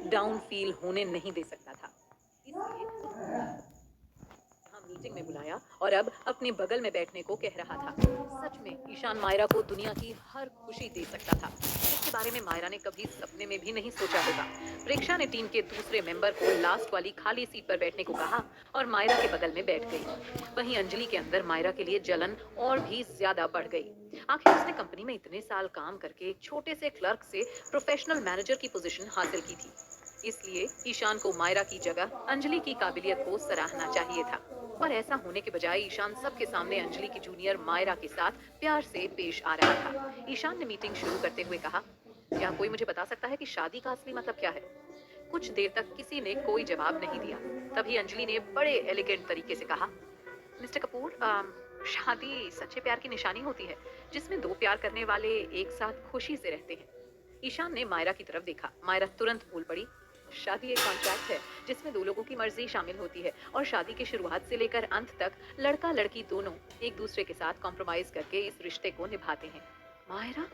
Down feel होने नहीं दे सकता था। इसलिए मीटिंग में बुलाया और अब अपने बगल में बैठने को कह रहा था। सच में ईशान मायरा को दुनिया की हर खुशी दे सकता था, जिसके बारे में मायरा ने कभी सपने में भी नहीं सोचा होगा। प्रेक्षा ने टीम के दूसरे मेंबर को लास्ट वाली खाली सीट पर बैठने को कहा और मायरा के बगल में बैठ गई। वहीं अंजलि के अंदर मायरा के लिए जलन और भी ज्यादा बढ़ गई। आखिर उसने कंपनी में इतने साल काम करके एक छोटे से क्लर्क से प्रोफेशनल मैनेजर की पोजीशन हासिल की थी। इसलिए ईशान को मायरा की जगह अंजलि की काबिलियत को सराहना चाहिए था। पर ऐसा होने के बजाय ईशान सबके सामने अंजलि की जूनियर मायरा के साथ प्यार से पेश आ रहा था। ईशान ने मीटिंग शुरू करते हुए कहा, क्या कोई मुझे बता सकता है कि शादी का असली मतलब क्या है? कुछ देर तक किसी ने कोई जवाब नहीं दिया। तभी अंजलि ने बड़े एलिगेंट तरीके से कहा, मिस्टर कपूर, शादी सच्चे प्यार की निशानी होती है, जिसमें दो प्यार करने वाले एक साथ खुशी से रहते हैं। ईशान ने मायरा की तरफ देखा। मायरा तुरंत बोल पड़ी, शादी एक कॉन्ट्रैक्ट है जिसमें दो लोगों की मर्जी शामिल होती है और शादी की शुरुआत से लेकर अंत तक लड़का लड़की दोनों एक दूसरे के साथ कॉम्प्रोमाइज करके इस रिश्ते को निभाते हैं। मायरा,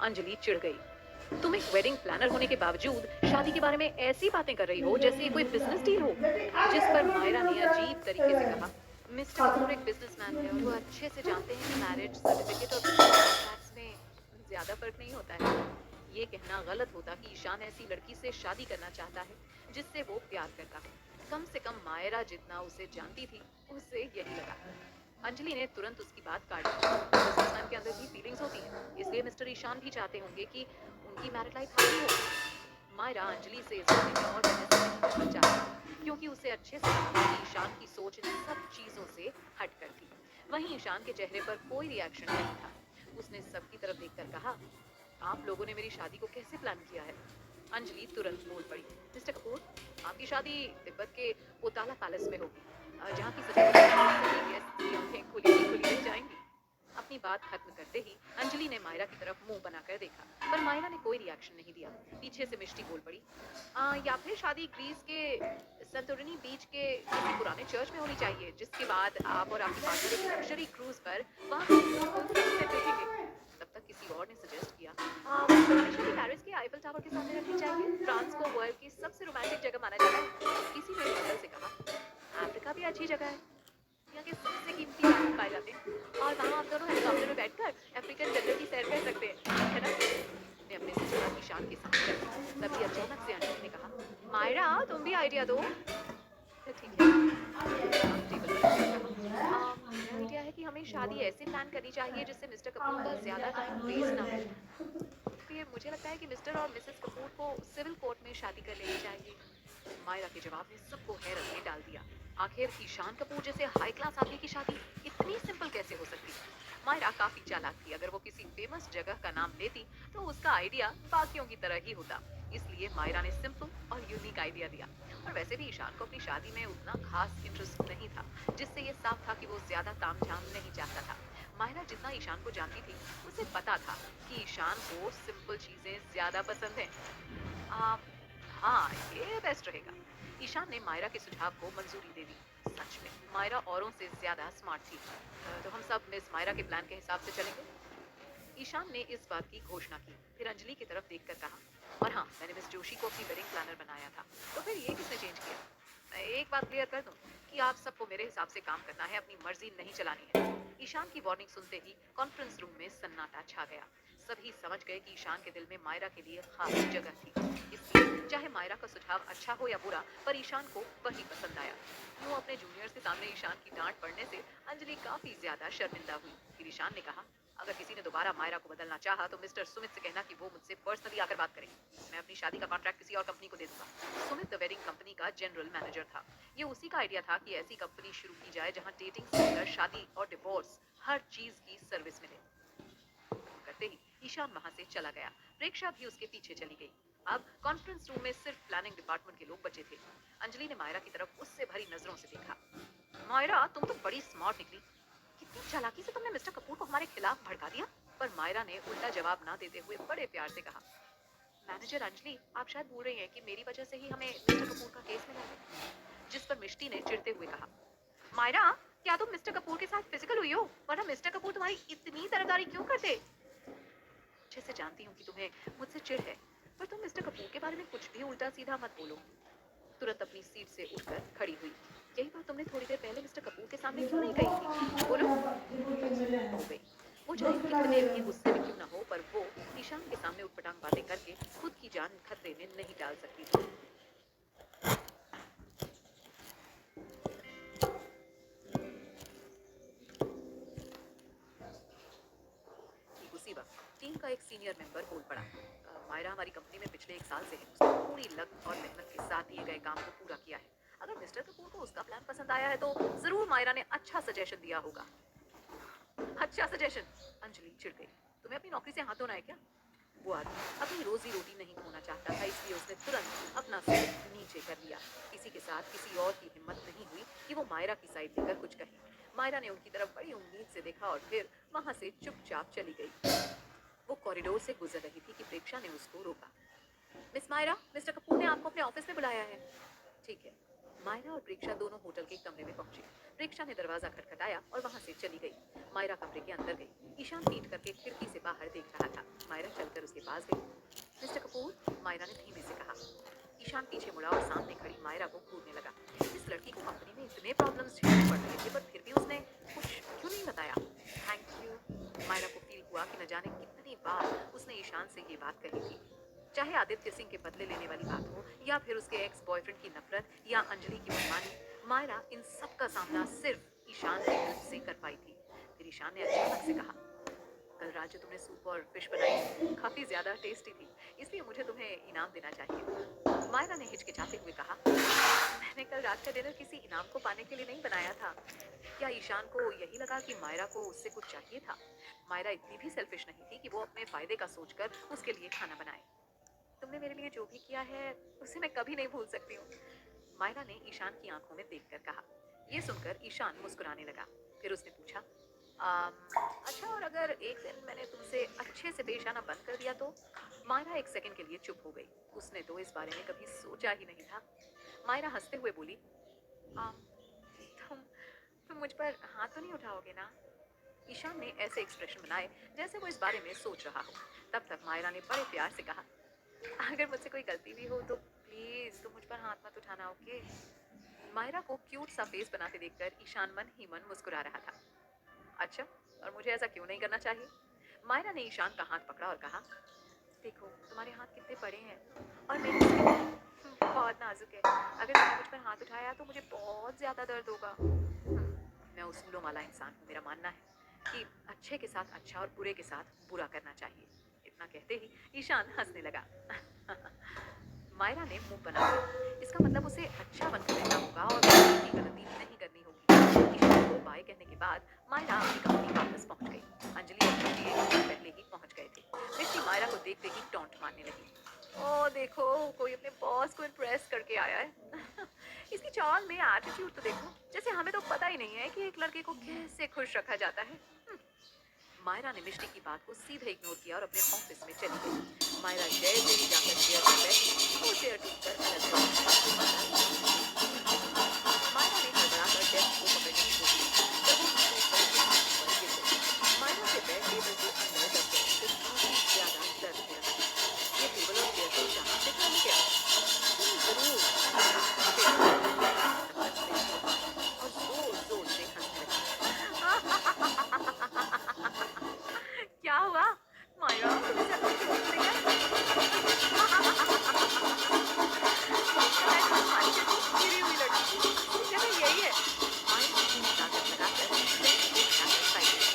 अंजलि चिढ़ गई, तुम एक वेडिंग प्लानर होने के बावजूद शादी के बारे में ऐसी बातें कर रही हो जैसे ये कोई बिजनेस डील हो। जिस पर मायरा ने अजीब तरीके से कहा, मिस्टर कपूर एक बिजनेसमैन है और वो अच्छे से जानते हैं कि मैरिज सर्टिफिकेट और कॉन्ट्रैक्ट्स में ज्यादा फर्क नहीं होता है। ये कहना गलत होता कि ईशान ऐसी लड़की से शादी करना चाहता है जिससे वो प्यार करता हो। कम से कम मायरा जितना उसे जानती थी, उसे यही लगा। अंजलि ने तुरंत उसकी बात काट दी, बिजनेसमैन के अंदर भी फीलिंग्स होती हैं, इसलिए मिस्टर ईशान भी चाहते होंगे कि उनकी मैरिड लाइफ हैप्पी हो। मायरा अंजलि से इस बारे में और बहस नहीं करना चाहती, क्योंकि उसे अच्छे से पता था कि ईशान की सोच इन सब चीजों से हटकर थी। वहीं ईशान के चेहरे पर कोई रिएक्शन नहीं था। उसने सबकी तरफ देखकर कहा, आप लोगों ने मेरी शादी को कैसे प्लान किया है? अंजलि तुरंत बोल पड़ी, मिस्टर कपूर, आपकी शादी तिब्बत के पोताला पैलेस में होगी, जहाँ की सभी गेस्ट की आंखें खुली की खुली रह जाएंगी। अपनी बात खत्म करते ही अंजलि ने मायरा की तरफ मुंह बनाकर देखा, पर मायरा ने कोई रिएक्शन नहीं दिया। पीछे से मिष्टी बोल पड़ी, या फिर शादी ग्रीस के संतोरिनी बीच के किसी पुराने चर्च में होनी चाहिए, जिसके बाद आप और आपकी पार्टनर एक लग्जरी क्रूज पर वहाँ सनसेट देखेंगे। तब तक किसी और ने सजेस्ट किया, पुरानी शादी पेरिस के आईफल टावर के सामने रखनी चाहिए। फ्रांस को वर्ल्ड की सबसे रोमांटिक जगह माना जाता है। किसी ने बगल से कहा, अफ्रीका भी अच्छी जगह है, यहाँ के सबसे कीमती डायमंड पाए जाते हैं और वहाँ हम दोनों हेलीकॉप्टर में बैठकर अफ्रीकन जंगल की सैर कर सकते हैं, है ना? ने अपने से जुड़ा ईशान के सामने रख दिया। तभी अचानक से अंजलि ने कहा, मायरा तुम भी आइडिया दो। ठीक है, ईशान टेबल पर रखकर कहा, मेरा आइडिया है कि हमें शादी ऐसे प्लान करनी चाहिए जिससे मिस्टर कपूर का ज्यादा टाइम वेस्ट ना हो। फिर मुझे लगता है कि मिस्टर और मिसेस कपूर को सिविल कोर्ट में शादी कर लेनी चाहिए। मायरा के जवाब ने सबको हैरत में डाल दिया। आखिर ईशान कपूर जैसे हाई क्लास आदमी की शादी इतनी सिंपल कैसे हो सकती? मायरा काफी चालाक थी। अगर वो किसी फेमस जगह का नाम लेती तो उसका आइडिया बाकियों की तरह ही होता। इसलिए मायरा ने सिंपल और यूनिक आइडिया दिया। और वैसे भी ईशान को अपनी शादी में उतना खास इंटरेस्ट नहीं था, जिससे ये साफ था कि वो ज्यादा तामझाम नहीं चाहता था। मायरा जितना ईशान को जानती थी, उसे पता था कि ईशान को सिंपल चीजें ज्यादा पसंद हैं। आ, हाँ, ये बेस्ट रहेगा। ईशान ने मायरा के सुझाव को मंजूरी दे दी। सच में मायरा औरों से ज्यादा स्मार्ट थी। तो हम सब मिस मायरा के प्लान के हिसाब से चलेंगे। ईशान ने इस बात की घोषणा की। फिर अंजलि की तरफ देखकर कहा, और हाँ, मैंने मिस जोशी को अपनी वेडिंग प्लानर बनाया था। तो फिर ये किसने चेंज किया? मैं एक बात क्लियर कर दूं कि आप सबको मेरे हिसाब से काम करना है, अपनी मर्जी नहीं चलानी है। ईशान की वार्निंग सुनते ही कॉन्फ्रेंस रूम में सन्नाटा छा गया। सभी समझ गए कि ईशान के दिल में मायरा के लिए खास जगह थी। इसलिए चाहे मायरा का सुझाव अच्छा हो या बुरा, पर ईशान को वही पसंद आया। यूं अपने जूनियर्स के सामने ईशान की डांट पड़ने से अंजलि काफी ज्यादा शर्मिंदा हुई। फिर ईशान ने कहा, अगर किसी ने दोबारा मायरा को बदलना चाहा तो मिस्टर सुमित से कहना कि वो मुझसे पर्सनली आकर बात करें। मैं अपनी शादी का कॉन्ट्रैक्ट किसी और कंपनी को दे दूंगा। सुमित द वेडिंग कंपनी का जनरल मैनेजर था। ये उसी का आइडिया था कि ऐसी कंपनी शुरू की जाए जहां डेटिंग से लेकर शादी और डिवोर्स हर चीज की सर्विस मिले। करते ही ईशान वहां से चला गया। प्रेक्षा भी उसके पीछे चली गई। अब कॉन्फ्रेंस रूम में सिर्फ प्लानिंग डिपार्टमेंट के लोग बचे थे। अंजलि ने मायरा की तरफ उससे भरी नजरों से देखा। मायरा, तुम तो बड़ी स्मार्ट निकली। कितनी चालाकी से तुमने मिस्टर कपूर को हमारे खिलाफ भड़का दिया। पर मायरा ने उल्टा जवाब ना देते हुए बड़े प्यार से कहा, मैनेजर अंजलि, आप शायद भूल रही हैं कि मेरी वजह से ही हमें मिस्टर कपूर का केस मिला है। जिस पर मिष्टी ने चिढ़ते हुए कहा, मायरा, क्या तुम मिस्टर कपूर के साथ फिजिकल हुई हो? वरना मिस्टर कपूर तुम्हारी इतनी तरफदारी क्यों करते? अच्छे से जानती हूँ कि तुम्हें मुझसे चिढ़ है, पर तुम मिस्टर कपूर के बारे में कुछ भी उल्टा सीधा मत बोलो। तुरंत अपनी सीट से उठकर खड़ी हुई। यही बात तुमने थोड़ी देर पहले मिस्टर कपूर के सामने क्यों नहीं कही थी? बोलो। हो गई। वो चाहे कितने भी गुस्से में क्यों ना हो, पर वो ईशान के सामने उठपटांग बातें करके खुद की जान खतरे में नहीं डाल सकती थी। उसी वक्त टीम का एक सीनियर मेंबर बोल पड़ा। मायरा हमारी कंपनी में पिछले 1 साल से है। उसने पूरी लगन और मेहनत के साथ दिए गए काम को पूरा किया है। अगर मिस्टर कपूर को उसका प्लान पसंद आया है तो जरूर मायरा ने अच्छा सजेशन दिया होगा। अच्छा सजेशन? अंजलि चिढ़ गई। तुम्हें अपनी नौकरी से हाथ धोना है क्या? वो आदमी अपनी रोजी रोटी नहीं खोना चाहता था, इसलिए उसने तुरंत अपना सिर नीचे कर लिया। किसी के साथ किसी और की हिम्मत नहीं हुई कि वो मायरा की साइड लेकर कुछ कहे। मायरा ने उनकी तरफ बड़ी उम्मीद से देखा और फिर वहां से चुपचाप चली गई। वो कॉरिडोर से गुजर रही थी कि प्रेक्षा ने उसको रोका। मिस मायरा, मिस्टर कपूर ने आपको अपने ऑफिस में बुलाया है। ठीक है। मायरा और प्रेक्षा दोनों होटल के कमरे में पहुंची। प्रेक्षा ने दरवाजा खटखटाया और वहां से चली गई। मायरा कमरे के अंदर गई। ईशान पीठ करके खिड़की से बाहर देख रहा था। मायरा चलकर उसके पास गई। मिस्टर कपूर, मायरा ने धीमे से कहा। ईशान पीछे मुड़ा और सामने खड़ी मायरा को घूरने लगा। इस लड़की को कंपनी में इतने प्रॉब्लम्स झेलने पड़ रहे थे, पर फिर भी उसने कुछ क्यों नहीं बताया? Thank you. मायरा को फील हुआ कि न जाने कितनी बार उसने ईशान से ये बात कही थी। चाहे आदित्य सिंह के बदले लेने वाली बात हो, या फिर उसके एक्स बॉयफ्रेंड की नफरत, या अंजलि की मनमानी, मायरा इन सब का सामना सिर्फ ईशान की हेल्प से कर पाई थी। फिर ईशान ने अचानक से कहा, कल रात जो तुमने सूप और फिश बनाई काफी ज्यादा टेस्टी थी, इसलिए मुझे तुम्हें इनाम देना चाहिए। मायरा ने हिचकिचाते हुए कहा, मैंने कल रात का डिनर किसी इनाम को पाने के लिए नहीं बनाया था। क्या ईशान को यही लगा कि मायरा को उससे कुछ चाहिए था? मायरा इतनी भी सेल्फिश नहीं थी कि वो अपने फायदे का सोचकर उसके लिए खाना बनाए। तुमने मेरे लिए जो भी किया है उसे मैं कभी नहीं भूल सकती हूँ, मायरा ने ईशान की आंखों में देखकर कहा। ये सुनकर ईशान मुस्कुराने लगा। फिर उसने पूछा, अच्छा, और अगर एक दिन मैंने तुमसे अच्छे से पेश आना बंद कर दिया तो? मायरा एक सेकंड के लिए चुप हो गई। उसने तो इस बारे में कभी सोचा ही नहीं था। मायरा हंसते हुए बोली, आम, तुम तुम मुझ पर हाथ तो नहीं उठाओगे ना? ईशान ने ऐसे एक्सप्रेशन बनाए जैसे वो इस बारे में सोच रहा हो। तब तक मायरा ने बड़े प्यार से कहा, अगर मुझसे कोई गलती भी हो तो प्लीज तुम मुझ पर हाथ मत उठाना, ओके? मायरा को क्यूट सा फेस बनाते देखकर ईशान मन ही मन मुस्कुरा रहा था। अच्छा, और मुझे ऐसा क्यों नहीं करना चाहिए? मायरा ने ईशान का हाथ पकड़ा और कहा, देखो तुम्हारे हाथ कितने बड़े हैं और मेरी स्किन बहुत नाजुक है। अगर तुमने मुझ पर हाथ उठाया तो मुझे बहुत ज्यादा दर्द होगा। मैं उसूलों वाला इंसान हूँ। मेरा मानना है कि अच्छे के साथ अच्छा और बुरे के साथ बुरा करना चाहिए। इतना कहते ही ईशान हंसने लगा। मायरा ने मुंह बना लिया। इसका मतलब उसे अच्छा बनकर रहना होगा और कोई भी गलती नहीं करनी होगी। ईशान को बाय कहने के बाद मायरा अपनी कंपनी वापस पहुंच गई। अंजलि और मिष्टी एक घंटे पहले ही पहुंच गए थे। मिष्टी मायरा को देखते ही टॉन्ट मारने लगी। ओ देखो, कोई अपने बॉस को इम्प्रेस करके आया है। इसकी चाल में एटीट्यूड तो देखो, जैसे हमें तो पता ही नहीं है कि एक लड़के को कैसे खुश रखा जाता है। मायरा ने मिष्टी की बात को सीधे इग्नोर किया और अपने ऑफिस में चली गई। मायरा जैसे ही जाकर चेयर पर बैठी, वो चेयर टूटकर अलग हो गई। मायरा ने हड़बड़ाकर डेस्क को पकड़ने की कोशिश की, पर वो नीचे पर उसके हाथ पर गिर गई। मायरा से बेड टेबल के अंदर दब गई। उसे काफी ज्यादा दर्द हो रहा था। ये टेबल और चेयर तो जहाँ से टूट गया। जरूर, और जोर जोर से हंसने लगी। क्या हुआ मायरा, तुम इसे अपनी चोट से क्या? देखा है तुम्हारी जैसी गिरी हुई लड़की, इसकी जगह यही है। मायरा ने मुंह में ताकत लगाकर बेंच को हटाकर साइड में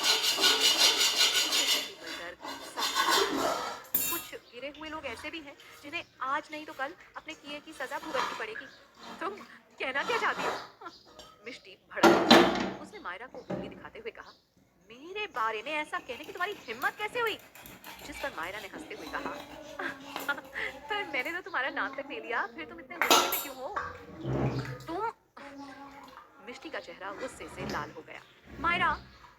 उसे टेबल दर्द सब कुछ। कुछ गिरे हुए लोग ऐसे भी हैं जिन्हें आज नहीं तो कल अपने किए की सजा भुगतनी पड़ेगी। तुम कहना क्या चाहती हो? मिष्टी भड़क गई। उसने मायरा को उंगली दिखाते हुए कहा, मेरे बारे में ऐसा कहने की तुम्हारी हिम्मत कैसे हुई? जिस पर मायरा ने हंसते हुए कहा, पर मैंने तो तुम्हारा नाम तक ले लिया, फिर तुम इतने गुस्से में क्यों हो? तुम, मिष्टी का चेहरा गुस्से से लाल हो गया। मायरा,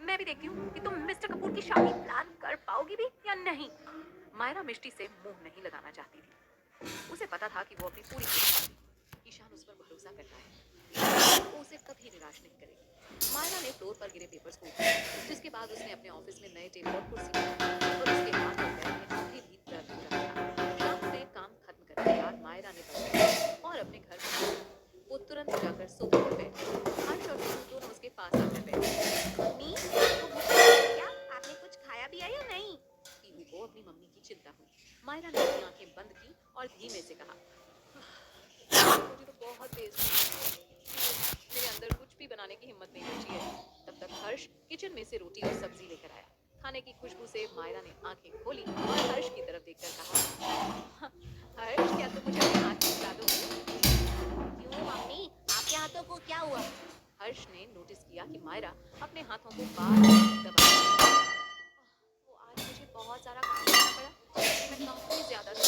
मैं भी देखती हूँ कि तुम मिस्टर कपूर की शादी प्लान कर पाओगी भी या नहीं। मायरा मिष्टी से मुंह नहीं लगाना चाहती थी। उसे पता था कि वो अपनी पूरी ईशान उस पर भरोसा करता है, वो उसे कभी निराश नहीं करेगी। मायरा ने फ्लोर पर गिरे पेपर्स को उठाया, जिसके बाद उसने अपने ऑफिस में नए टेबल और कुर्सी बनाई और उसके हाथ और पैर में अभी भी दर्द हो रहा था। शाम में मायरा ने बंद और अपने घर में गई। वो तुरंत जाकर सोफे पर बैठ गई। हर्ष और टीनू दोनों उसके पास आकर बैठे। मम्मी, आपको भूख लगी है क्या? आपने कुछ खाया भी है या नहीं? टीनू को अपनी मम्मी की चिंता हुई। मायरा ने अपनी आंखें बंद की और धीमे से कहा, मुझे तो बहुत तेज भूख है। मेरे अंदर कुछ भी बनाने की हिम्मत नहीं बची है। तब तक हर्ष किचन में से रोटी और सब्जी लेकर आया। खाने की खुशबू से मायरा ने आंखें खोली और हर्ष की तरफ देखकर कहा, हर्ष क्या तुम मुझे अपने हाथ से खिला दोगे? क्यों मम्मी, आपके हाथों को क्या हुआ? हर्ष ने नोटिस किया कि मायरा अपने हाथों को बार बार दबा रही है। वो आज मुझे बहुत सारा काम करना पड़ा क्योंकि मैं काफी ज्यादा थी।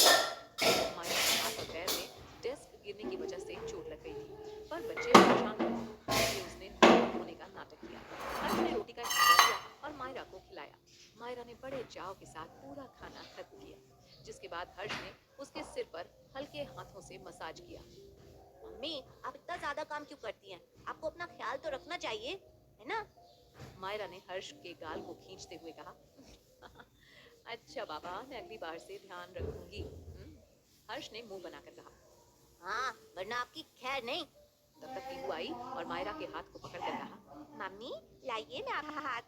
मायरा के हाथ और पैर में डेस्क गिरने की वजह से चोट लग गई थी, पर बच्चे परेशान थे इसलिए उसने नॉर्मल होने का नाटक किया। हर्ष ने रोटी का एक टुकड़ा लिया और मायरा को खिलाया। मायरा ने बड़े चाव के साथ पूरा खाना खत्म किया, जिसके बाद हर्ष ने उसके सिर पर हल्के हाथों से मसाज किया। मम्मी, आप इतना ज्यादा काम क्यों करती हैं? आपको अपना ख्याल तो रखना चाहिए, है ना? मायरा ने हर्ष के गाल को खींचते हुए कहा, अच्छा बाबा, मैं अगली बार से ध्यान रखूंगी। हर्ष ने मुंह बनाकर कहा। हाँ, वरना आपकी खैर नहीं। तब तक टीनू आई और मायरा के हाथ को पकड़कर कहा, मम्मी, लाइए मैं आपका हाथ